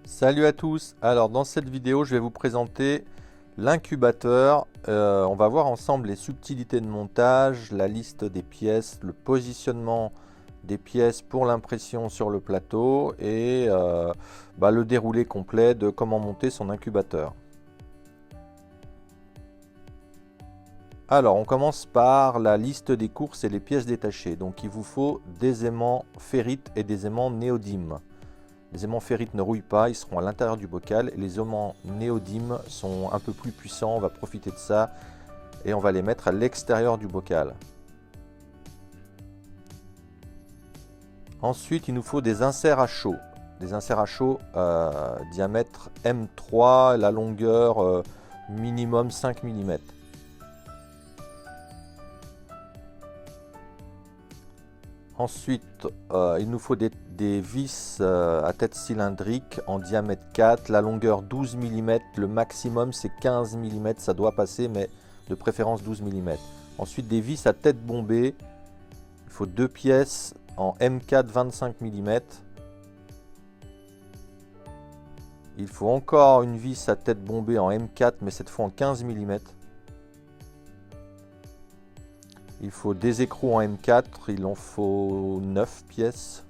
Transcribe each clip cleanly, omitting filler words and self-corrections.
Salut à tous. Alors dans cette vidéo, je vais vous présenter l'incubateur. On va voir ensemble les subtilités de montage, la liste des pièces, le positionnement des pièces pour l'impression sur le plateau et le déroulé complet de comment monter son incubateur. Alors on commence par la liste des courses et les pièces détachées. Donc il vous faut des aimants ferrites et des aimants néodymes. Les aimants ferrites ne rouillent pas, ils seront à l'intérieur du bocal. Et les aimants néodymes sont un peu plus puissants, on va profiter de ça et on va les mettre à l'extérieur du bocal. Ensuite, il nous faut des inserts à chaud. Des inserts à chaud diamètre M3, la longueur minimum 5 mm. Ensuite, il nous faut des vis à tête cylindrique en diamètre 4, la longueur 12 mm, le maximum c'est 15 mm, ça doit passer, mais de préférence 12 mm. Ensuite, des vis à tête bombée, il faut deux pièces en M4 25 mm. Il faut encore une vis à tête bombée en M4, mais cette fois en 15 mm. Il faut des écrous en M4, il en faut 9 pièces.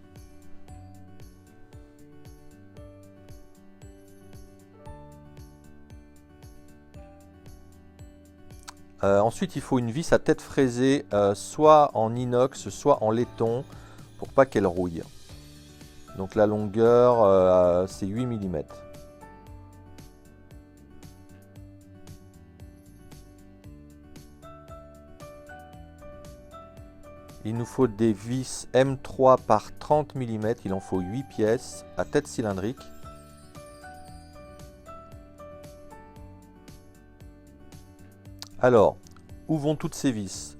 Ensuite, il faut une vis à tête fraisée, soit en inox, soit en laiton, pour pas qu'elle rouille. Donc la longueur, c'est 8 mm. Il nous faut des vis M3 par 30 mm, il en faut 8 pièces à tête cylindrique. Alors, où vont toutes ces vis?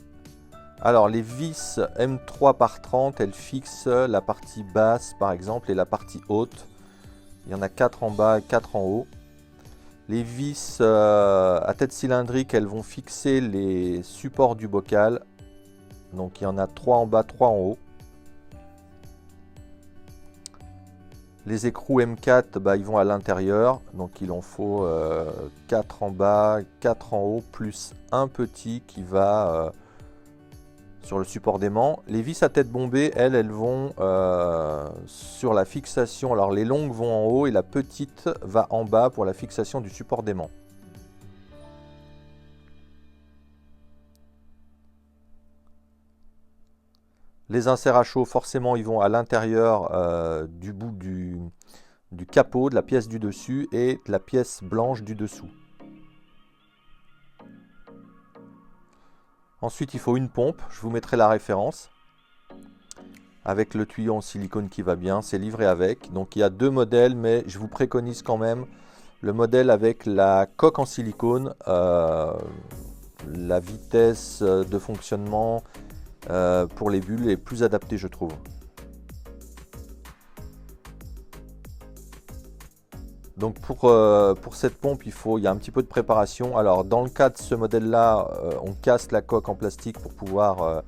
Alors, les vis M3 par 30, elles fixent la partie basse par exemple et la partie haute. Il y en a 4 en bas et 4 en haut. Les vis à tête cylindrique, elles vont fixer les supports du bocal. Donc il y en a 3 en bas, 3 en haut. Les écrous M4, ils vont à l'intérieur. Donc il en faut 4 en bas, 4 en haut, plus un petit qui va sur le support d'aimant. Les vis à tête bombée, elles vont sur la fixation. Alors les longues vont en haut et la petite va en bas pour la fixation du support d'aimant. Les inserts à chaud, forcément, ils vont à l'intérieur du bout du capot, de la pièce du dessus et de la pièce blanche du dessous. Ensuite, il faut une pompe. Je vous mettrai la référence. Avec le tuyau en silicone qui va bien, c'est livré avec. Donc il y a deux modèles, mais je vous préconise quand même le modèle avec la coque en silicone. La vitesse de fonctionnement pour les bulles est plus adaptée, je trouve. Donc pour cette pompe, il y a un petit peu de préparation. Alors dans le cas de ce modèle-là, on casse la coque en plastique pour pouvoir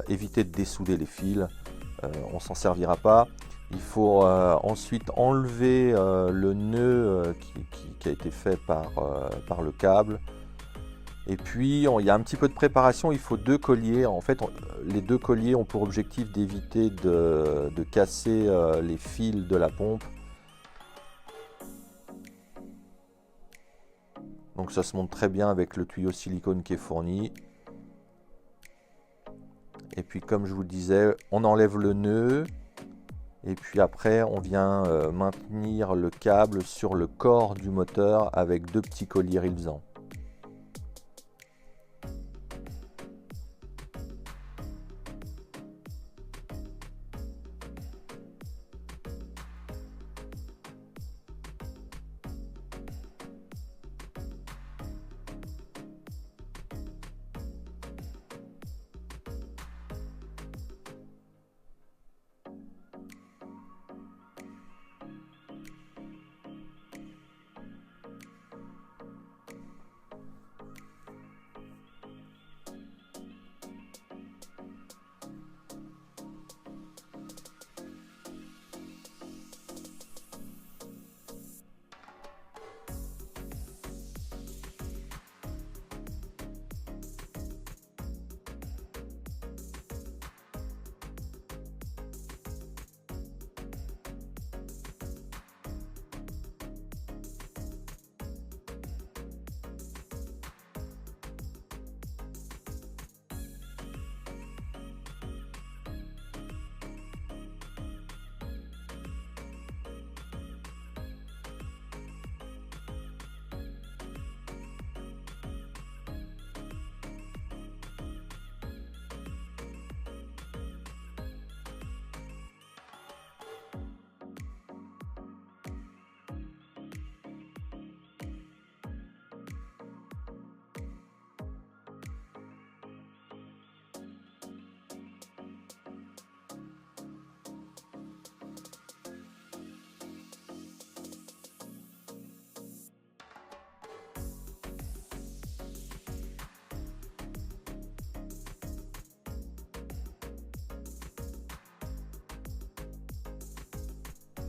éviter de dessouder les fils. On s'en servira pas. Il faut ensuite enlever le nœud qui a été fait par le câble. Et puis il y a un petit peu de préparation, il faut deux colliers. En fait, les deux colliers ont pour objectif d'éviter de casser les fils de la pompe. Donc ça se monte très bien avec le tuyau silicone qui est fourni. Et puis comme je vous le disais, on enlève le nœud. Et puis après, on vient maintenir le câble sur le corps du moteur avec deux petits colliers Rilsan.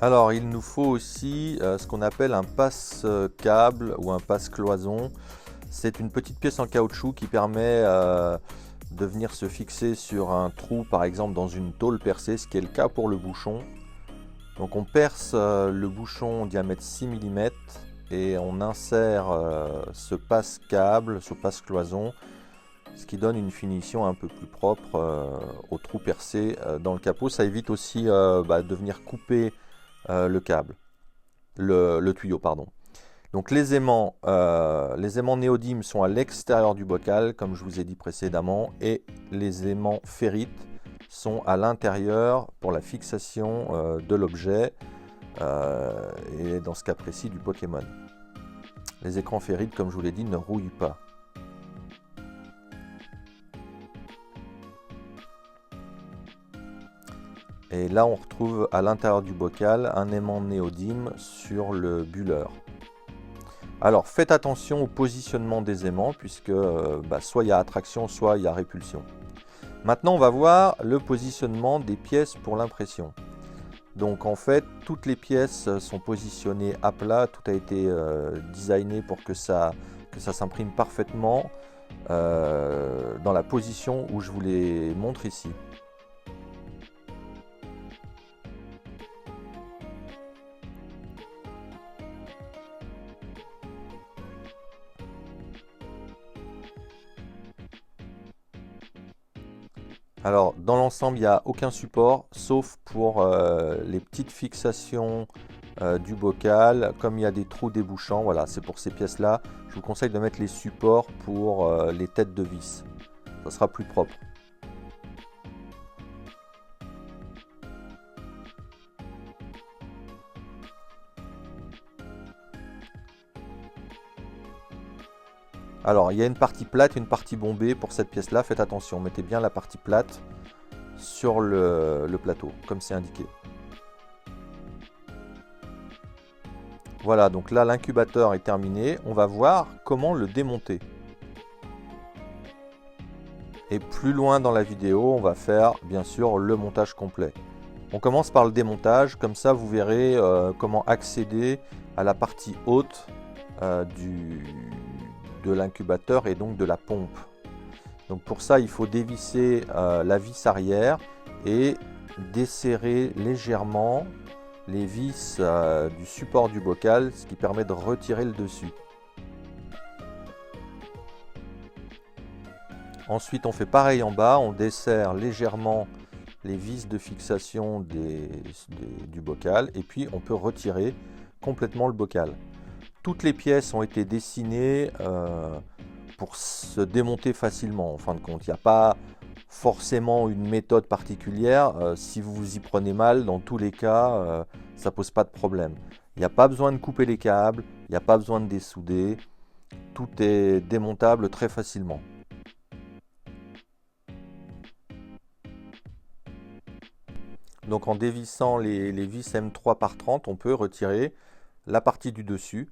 Alors il nous faut aussi ce qu'on appelle un passe-câble ou un passe-cloison. C'est une petite pièce en caoutchouc qui permet de venir se fixer sur un trou, par exemple dans une tôle percée, ce qui est le cas pour le bouchon. Donc on perce le bouchon au diamètre 6 mm et on insère ce passe-câble, ce passe-cloison, ce qui donne une finition un peu plus propre au trou percé dans le capot. Ça évite aussi de venir couper le câble, le tuyau, pardon. Donc les aimants néodymes sont à l'extérieur du bocal, comme je vous ai dit précédemment, et les aimants ferrites sont à l'intérieur pour la fixation de l'objet, et dans ce cas précis du Pokémon. Les écrans ferrites, comme je vous l'ai dit, ne rouillent pas. Et là, on retrouve à l'intérieur du bocal un aimant néodyme sur le bulleur. Alors, faites attention au positionnement des aimants, puisque soit il y a attraction, soit il y a répulsion. Maintenant, on va voir le positionnement des pièces pour l'impression. Donc, en fait, toutes les pièces sont positionnées à plat. Tout a été designé pour que ça s'imprime parfaitement dans la position où je vous les montre ici. Alors, dans l'ensemble, il n'y a aucun support, sauf pour les petites fixations du bocal. Comme il y a des trous débouchants, voilà, c'est pour ces pièces-là. Je vous conseille de mettre les supports pour les têtes de vis. Ça sera plus propre. Alors, il y a une partie plate et une partie bombée pour cette pièce-là. Faites attention, mettez bien la partie plate sur le plateau, comme c'est indiqué. Voilà, donc là, l'incubateur est terminé. On va voir comment le démonter. Et plus loin dans la vidéo, on va faire, bien sûr, le montage complet. On commence par le démontage, comme ça, vous verrez comment accéder à la partie haute de l'incubateur et donc de la pompe. Donc pour ça, il faut dévisser la vis arrière et desserrer légèrement les vis du support du bocal, ce qui permet de retirer le dessus. Ensuite, on fait pareil en bas, on desserre légèrement les vis de fixation du bocal et puis on peut retirer complètement le bocal. Toutes les pièces ont été dessinées pour se démonter facilement. En fin de compte, il n'y a pas forcément une méthode particulière. Si vous vous y prenez mal, dans tous les cas, ça pose pas de problème. Il n'y a pas besoin de couper les câbles, il n'y a pas besoin de dessouder. Tout est démontable très facilement. Donc en dévissant les vis M3 par 30, on peut retirer la partie du dessus.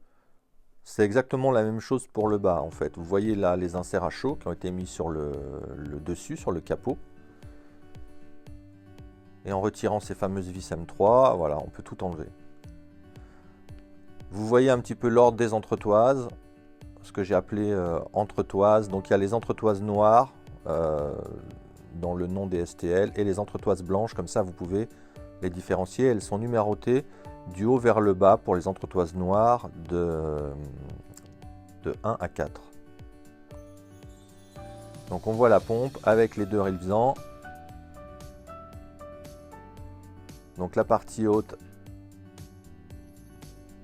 C'est exactement la même chose pour le bas en fait. Vous voyez là les inserts à chaud qui ont été mis sur le dessus, sur le capot. Et en retirant ces fameuses vis M3, voilà, on peut tout enlever. Vous voyez un petit peu l'ordre des entretoises, ce que j'ai appelé entretoises. Donc il y a les entretoises noires dans le nom des STL et les entretoises blanches, comme ça vous pouvez les différencier. Elles sont numérotées du haut vers le bas pour les entretoises noires de 1 à 4. Donc on voit la pompe avec les deux révisants. Donc la partie haute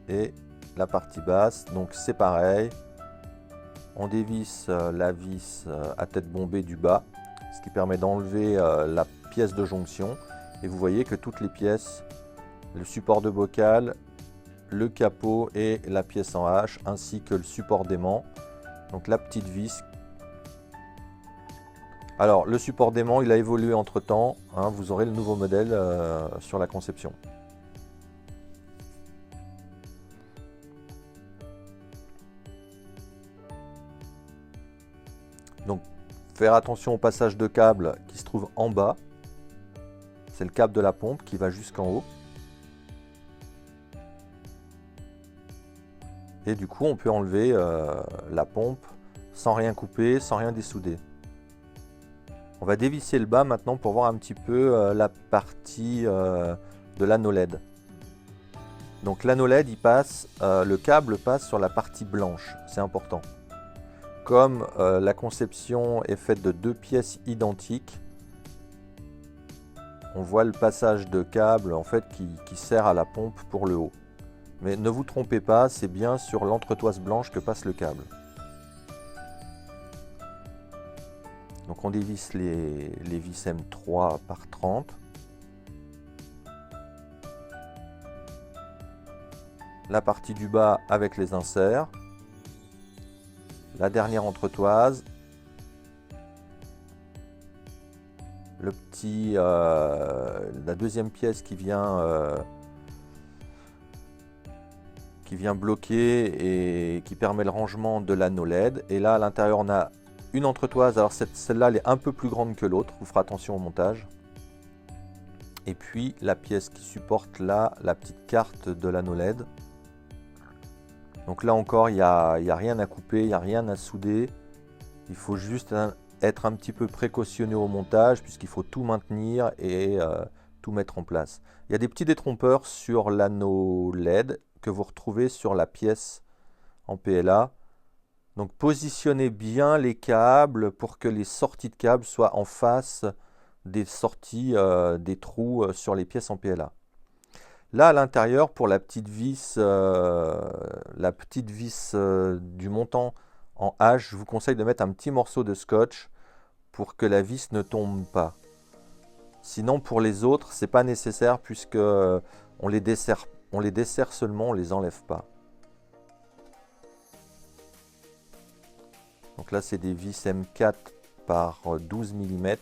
et la partie basse. Donc c'est pareil. On dévisse la vis à tête bombée du bas, ce qui permet d'enlever la pièce de jonction. Et vous voyez que toutes les pièces, le support de bocal, le capot et la pièce en H, ainsi que le support d'aimant. Donc la petite vis. Alors le support d'aimant, il a évolué entre temps. Hein, vous aurez le nouveau modèle sur la conception. Donc faire attention au passage de câble qui se trouve en bas. C'est le câble de la pompe qui va jusqu'en haut. Et du coup, on peut enlever la pompe sans rien couper, sans rien dessouder. On va dévisser le bas maintenant pour voir un petit peu la partie de l'anneau LED. Donc l'anneau LED, le câble passe sur la partie blanche, c'est important. Comme la conception est faite de 2 pièces identiques, on voit le passage de câble en fait qui sert à la pompe pour le haut. Mais ne vous trompez pas, c'est bien sur l'entretoise blanche que passe le câble. Donc on dévisse les vis M3 par 30. La partie du bas avec les inserts. La dernière entretoise. La deuxième pièce qui vient bloquer et qui permet le rangement de l'anneau LED. Et là à l'intérieur on a une entretoise, alors celle-là elle est un peu plus grande que l'autre, vous ferez attention au montage. Et puis la pièce qui supporte là la petite carte de l'anneau LED. Donc là encore il n'y a rien à couper, il n'y a rien à souder. Il faut juste être un petit peu précautionneux au montage puisqu'il faut tout maintenir et tout mettre en place. Il y a des petits détrompeurs sur l'anneau LED que vous retrouvez sur la pièce en PLA. Donc positionnez bien les câbles pour que les sorties de câbles soient en face des sorties des trous sur les pièces en PLA. Là à l'intérieur pour la petite vis du montant en H, je vous conseille de mettre un petit morceau de scotch pour que la vis ne tombe pas. Sinon pour les autres c'est pas nécessaire puisque on les dessert seulement, on les enlève pas. Donc là c'est des vis M4 par 12 mm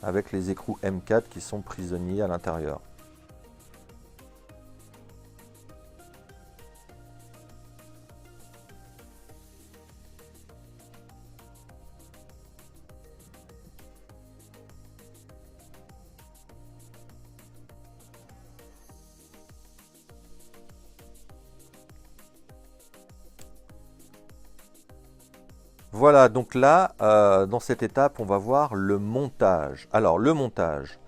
avec les écrous M4 qui sont prisonniers à l'intérieur. Voilà, donc là, dans cette étape, on va voir le montage. Alors, le montage,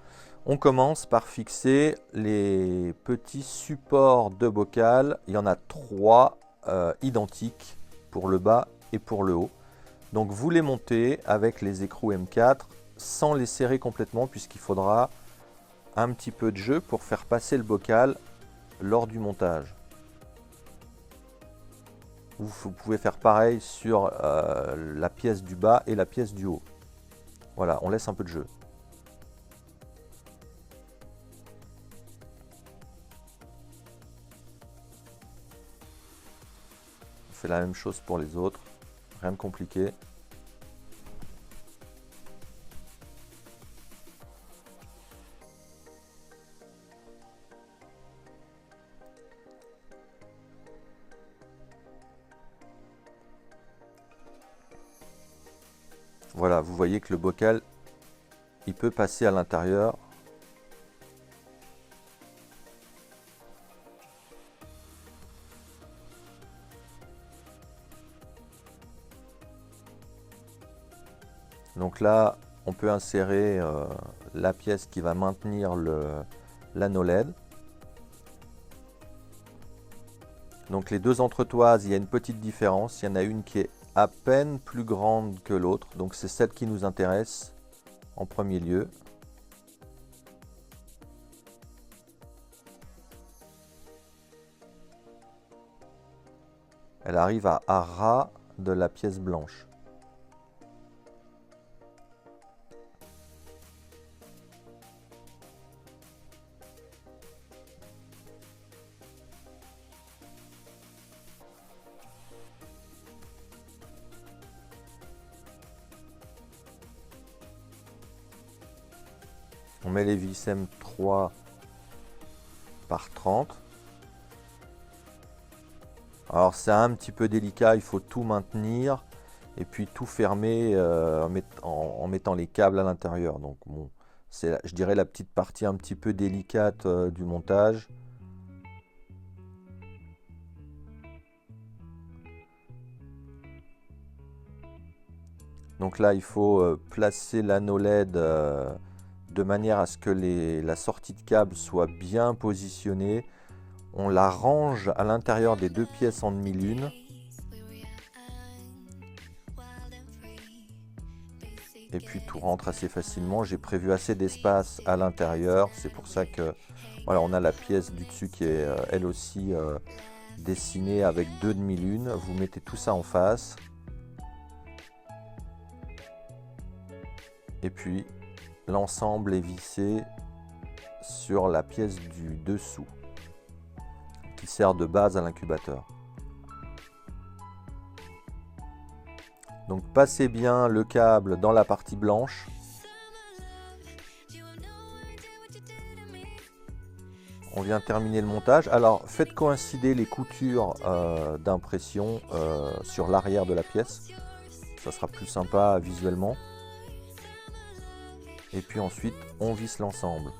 on commence par fixer les petits supports de bocal. Il y en a 3 identiques pour le bas et pour le haut. Donc, vous les montez avec les écrous M4 sans les serrer complètement puisqu'il faudra un petit peu de jeu pour faire passer le bocal lors du montage. Vous pouvez faire pareil sur la pièce du bas et la pièce du haut. Voilà, on laisse un peu de jeu. On fait la même chose pour les autres, rien de compliqué. Voilà, vous voyez que le bocal, il peut passer à l'intérieur. Donc là, on peut insérer la pièce qui va maintenir l'anneau LED. Donc les deux entretoises, il y a une petite différence. Il y en a une qui est à peine plus grande que l'autre. Donc c'est celle qui nous intéresse en premier lieu. Elle arrive à ras de la pièce blanche. On met les vis M3 par 30. Alors c'est un petit peu délicat, il faut tout maintenir et puis tout fermer en mettant les câbles à l'intérieur. Donc bon, c'est, je dirais, la petite partie un petit peu délicate du montage. Donc là, il faut placer l'anneau LED de manière à ce que la sortie de câble soit bien positionnée. On la range à l'intérieur des deux pièces en demi-lune. Et puis tout rentre assez facilement. J'ai prévu assez d'espace à l'intérieur. C'est pour ça que voilà, on a la pièce du dessus qui est elle aussi dessinée avec deux demi-lunes. Vous mettez tout ça en face. Et puis l'ensemble est vissé sur la pièce du dessous qui sert de base à l'incubateur. Donc passez bien le câble dans la partie blanche. On vient terminer le montage. Alors faites coïncider les coutures d'impression sur l'arrière de la pièce. Ça sera plus sympa visuellement. Et puis ensuite on visse l'ensemble.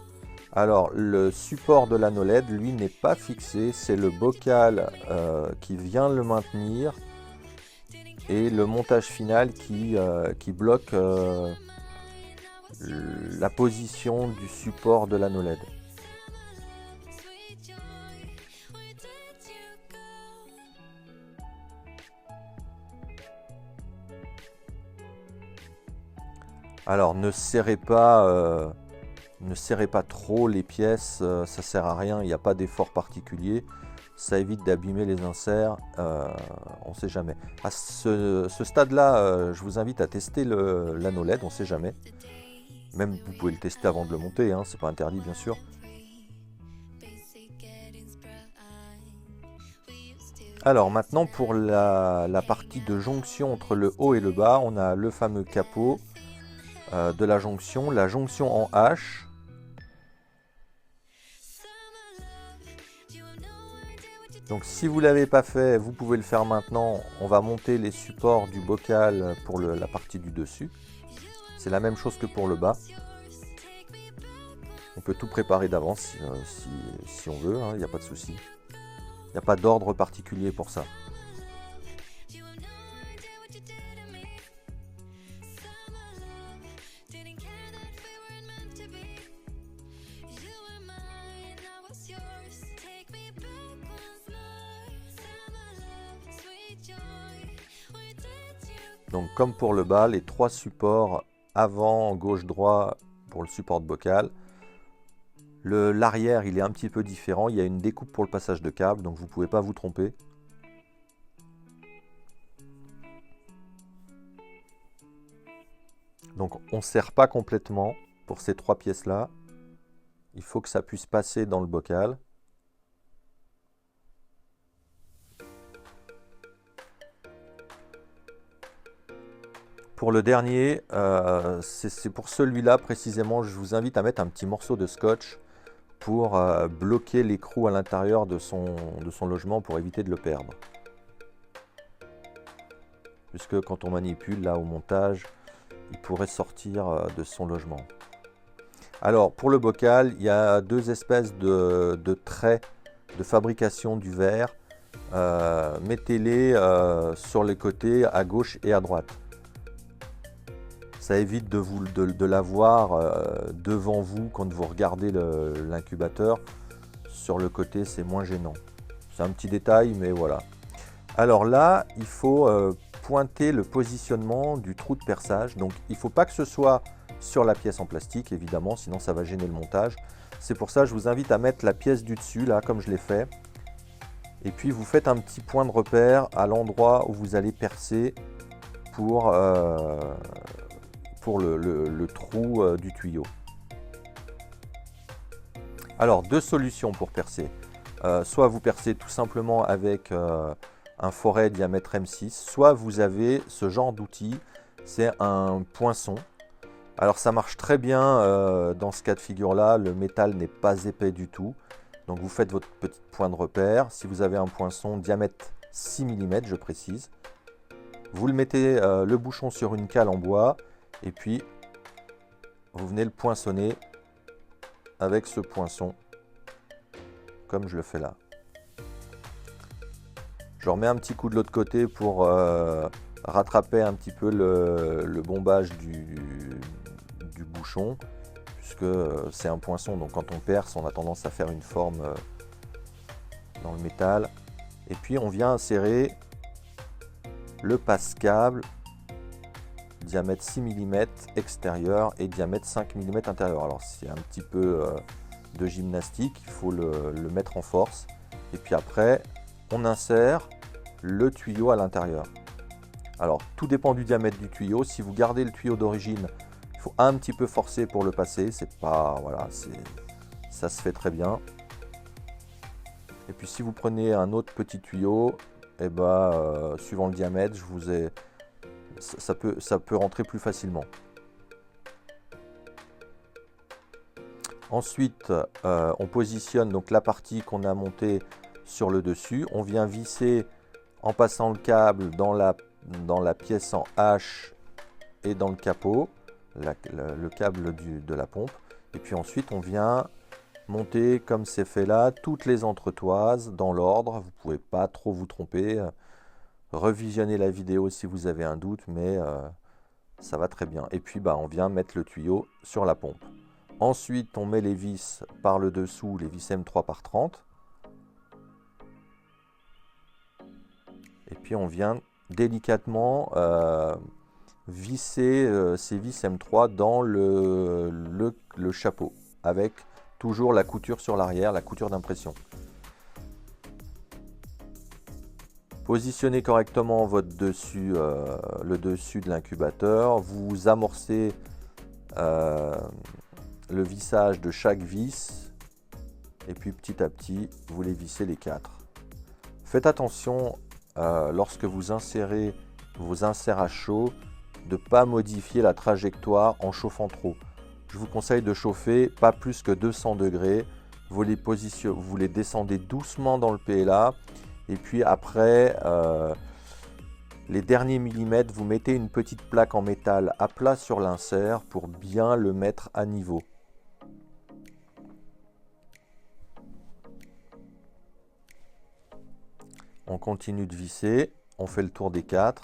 Alors le support de l'anneau LED, lui, n'est pas fixé. C'est le bocal qui vient le maintenir. Et le montage final qui bloque la position du support de l'anneau LED. Alors ne serrez pas trop les pièces, ça sert à rien, il n'y a pas d'effort particulier. Ça évite d'abîmer les inserts, on ne sait jamais. À ce stade-là, je vous invite à tester l'anneau LED, on ne sait jamais. Même vous pouvez le tester avant de le monter, hein, c'est pas interdit bien sûr. Alors maintenant pour la partie de jonction entre le haut et le bas, on a le fameux capot de la jonction en H. Donc si vous ne l'avez pas fait, vous pouvez le faire maintenant. On va monter les supports du bocal pour la partie du dessus. C'est la même chose que pour le bas. On peut tout préparer d'avance si on veut, il n'y a pas de souci. Il n'y a pas d'ordre particulier pour ça. Donc comme pour le bas, les trois supports avant, gauche, droit pour le support de bocal. L'arrière, il est un petit peu différent. Il y a une découpe pour le passage de câble, donc vous ne pouvez pas vous tromper. Donc on ne serre pas complètement pour ces trois pièces-là. Il faut que ça puisse passer dans le bocal. Pour le dernier, c'est pour celui-là précisément, je vous invite à mettre un petit morceau de scotch pour bloquer l'écrou à l'intérieur de son logement pour éviter de le perdre. Puisque quand on manipule là au montage, il pourrait sortir de son logement. Alors pour le bocal, il y a deux espèces de traits de fabrication du verre. Mettez-les sur les côtés à gauche et à droite. Ça évite de l'avoir devant vous quand vous regardez l'incubateur. Sur le côté, c'est moins gênant. C'est un petit détail, mais voilà. Alors là, il faut pointer le positionnement du trou de perçage. Donc il ne faut pas que ce soit sur la pièce en plastique, évidemment, sinon ça va gêner le montage. C'est pour ça que je vous invite à mettre la pièce du dessus, là, comme je l'ai fait. Et puis vous faites un petit point de repère à l'endroit où vous allez percer pour le trou du tuyau. Alors deux solutions pour percer. Soit vous percez tout simplement avec un forêt diamètre M6, soit vous avez ce genre d'outil, c'est un poinçon. Alors ça marche très bien dans ce cas de figure là, le métal n'est pas épais du tout. Donc vous faites votre petit point de repère. Si vous avez un poinçon diamètre 6 mm, je précise, vous le mettez le bouchon sur une cale en bois et puis vous venez le poinçonner avec ce poinçon comme je le fais là. Je remets un petit coup de l'autre côté pour rattraper un petit peu le bombage du bouchon, puisque c'est un poinçon, donc quand on perce, on a tendance à faire une forme dans le métal. Et puis on vient insérer le passe-câble, diamètre 6 mm extérieur et diamètre 5 mm intérieur. Alors c'est un petit peu de gymnastique, il faut le mettre en force. Et puis après, on insère le tuyau à l'intérieur. Alors tout dépend du diamètre du tuyau. Si vous gardez le tuyau d'origine, il faut un petit peu forcer pour le passer. C'est pas, voilà, ça se fait très bien. Et puis si vous prenez un autre petit tuyau, et ben, suivant le diamètre, ça peut rentrer plus facilement. Ensuite, on positionne donc la partie qu'on a montée sur le dessus. On vient visser en passant le câble dans la pièce en H et dans le capot, le câble de la pompe. Et puis ensuite, on vient monter, comme c'est fait là, toutes les entretoises dans l'ordre. Vous ne pouvez pas trop vous tromper. Revisionnez la vidéo si vous avez un doute, mais ça va très bien. Et puis, on vient mettre le tuyau sur la pompe. Ensuite, on met les vis par le dessous, les vis M3 par 30. Et puis, on vient délicatement visser ces vis M3 dans le chapeau, avec toujours la couture sur l'arrière, la couture d'impression. Positionnez correctement votre dessus, le dessus de l'incubateur. Vous amorcez le vissage de chaque vis. Et puis petit à petit, vous les vissez les 4. Faites attention lorsque vous insérez vos inserts à chaud, de ne pas modifier la trajectoire en chauffant trop. Je vous conseille de chauffer pas plus que 200 degrés. Vous les descendez doucement dans le PLA. Et puis après, les derniers millimètres, vous mettez une petite plaque en métal à plat sur l'insert pour bien le mettre à niveau. On continue de visser, on fait le tour des 4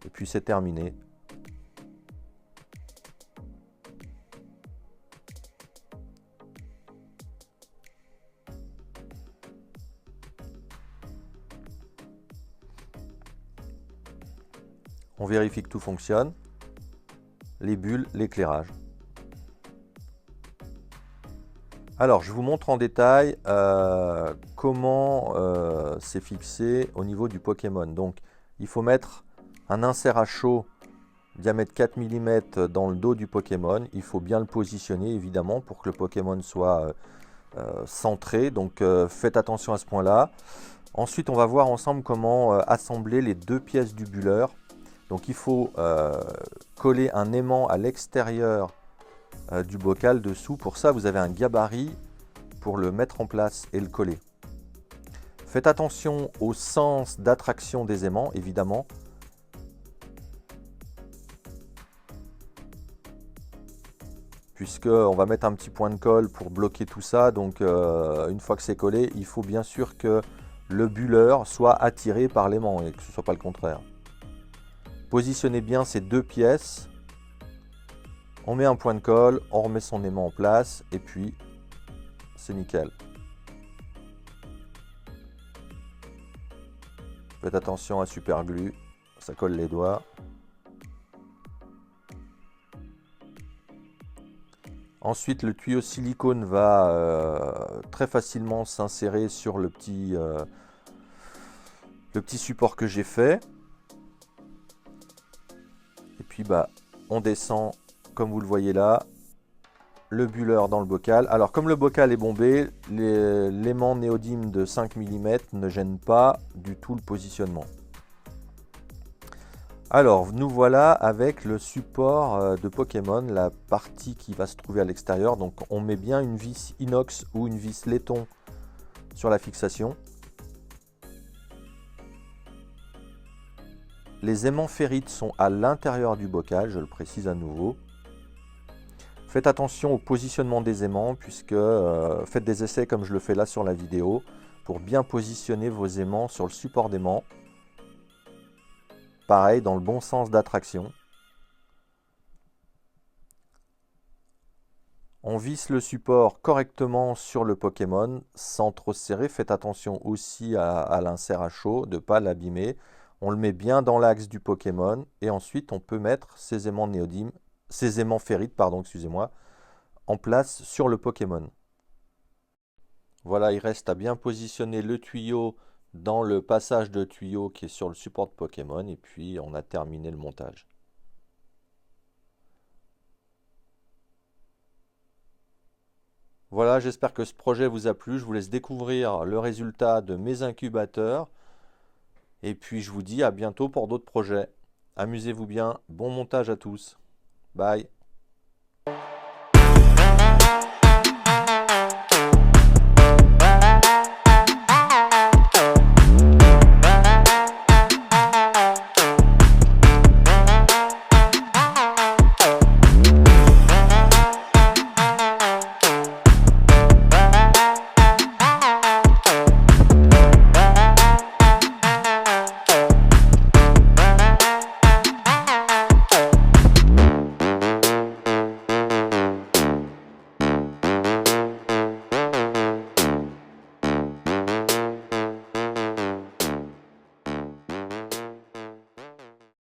et puis c'est terminé. On vérifie que tout fonctionne, les bulles, l'éclairage. Alors, je vous montre en détail comment c'est fixé au niveau du Pokémon. Donc, il faut mettre un insert à chaud diamètre 4 mm dans le dos du Pokémon. Il faut bien le positionner, évidemment, pour que le Pokémon soit centré. Donc, faites attention à ce point-là. Ensuite, on va voir ensemble comment assembler les deux pièces du bulleur. Donc, il faut coller un aimant à l'extérieur du bocal dessous. Pour ça, vous avez un gabarit pour le mettre en place et le coller. Faites attention au sens d'attraction des aimants, évidemment. Puisqu'on va mettre un petit point de colle pour bloquer tout ça. Donc, une fois que c'est collé, il faut bien sûr que le bulleur soit attiré par l'aimant et que ce ne soit pas le contraire. Positionnez bien ces deux pièces. On met un point de colle, on remet son aimant en place et puis c'est nickel. Faites attention à super glue, ça colle les doigts. Ensuite, le tuyau silicone va très facilement s'insérer sur le petit support que j'ai fait. Et puis on descend, comme vous le voyez là, le bulleur dans le bocal. Alors comme le bocal est bombé, l'aimant néodyme de 5 mm ne gêne pas du tout le positionnement. Alors nous voilà avec le support de Pokémon, la partie qui va se trouver à l'extérieur. Donc on met bien une vis inox ou une vis laiton sur la fixation. Les aimants ferrites sont à l'intérieur du bocal, je le précise à nouveau. Faites attention au positionnement des aimants, puisque faites des essais comme je le fais là sur la vidéo, pour bien positionner vos aimants sur le support d'aimant. pareil, dans le bon sens d'attraction. On visse le support correctement sur le Pokémon sans trop serrer. Faites attention aussi à l'insert à chaud, de ne pas l'abîmer. On le met bien dans l'axe du Pokémon et ensuite on peut mettre ces aimants néodymes, ces aimants ferrites, pardon, excusez-moi, en place sur le Pokémon. Voilà, il reste à bien positionner le tuyau dans le passage de tuyau qui est sur le support de Pokémon et puis on a terminé le montage. Voilà, j'espère que ce projet vous a plu. Je vous laisse découvrir le résultat de mes incubateurs. Et puis je vous dis à bientôt pour d'autres projets. Amusez-vous bien. Bon montage à tous. Bye.